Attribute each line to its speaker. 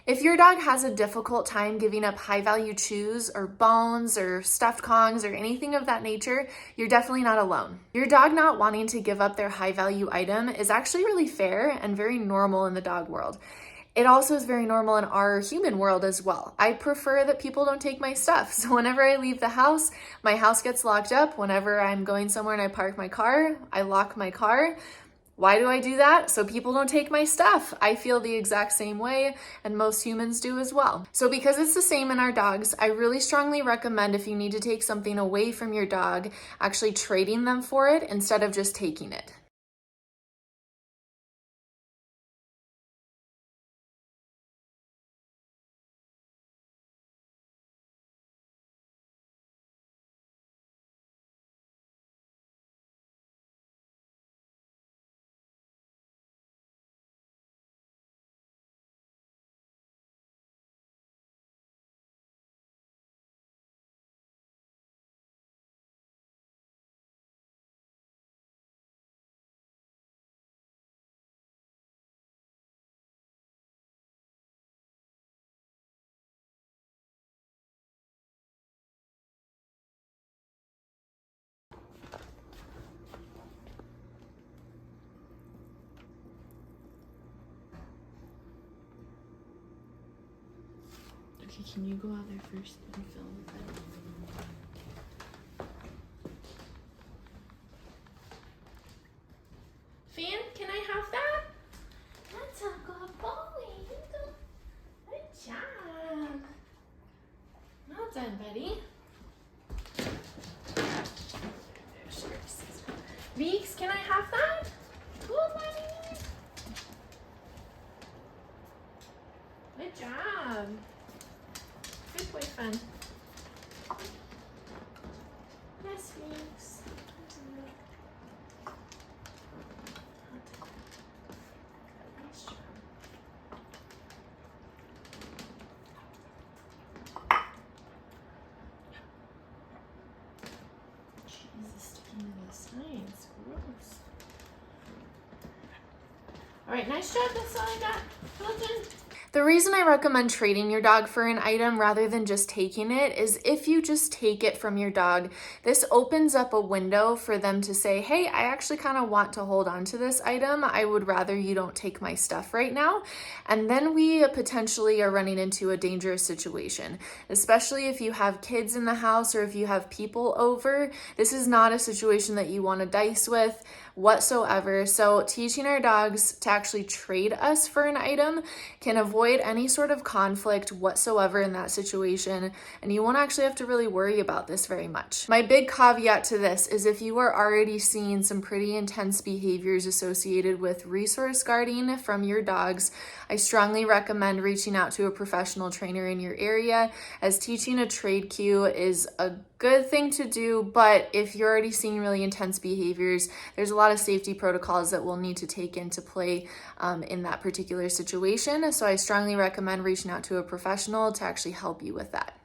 Speaker 1: If your dog has a difficult time giving up high-value chews or bones or stuffed Kongs or anything of that nature, you're definitely not alone. Your dog not wanting to give up their high-value item is actually really fair and very normal in the dog world. It also is very normal in our human world as well. I prefer that people don't take my stuff. So whenever I leave the house, my house gets locked up. Whenever I'm going somewhere and I park my car, I lock my car. Why do I do that? So people don't take my stuff. I feel the exact same way, and most humans do as well. So because it's the same in our dogs, I really strongly recommend, if you need to take something away from your dog, actually trading them for it instead of just taking it. Okay, can you go out there first and film with it? Fan, can I have that? That's a good boy. Good job. Well done, buddy. Weeks, can I have that? Cool, buddy. Good job. Good boyfriend. Yes, Weeks. Nice job. Jesus, sticking to the signs. Gross. All right, nice job. That's all I got. Well done. The reason I recommend trading your dog for an item rather than just taking it is if you just take it from your dog, this opens up a window for them to say, hey, I actually kind of want to hold on to this item. I would rather you don't take my stuff right now. And then we potentially are running into a dangerous situation, especially if you have kids in the house or if you have people over. This is not a situation that you want to dice with whatsoever. So teaching our dogs to actually trade us for an item can avoid any sort of conflict whatsoever in that situation, and you won't actually have to really worry about this very much. My big caveat to this is if you are already seeing some pretty intense behaviors associated with resource guarding from your dogs, I strongly recommend reaching out to a professional trainer in your area, as teaching a trade cue is a good thing to do, but if you're already seeing really intense behaviors, there's a lot of safety protocols that we'll need to take into play in that particular situation. So I strongly recommend reaching out to a professional to actually help you with that.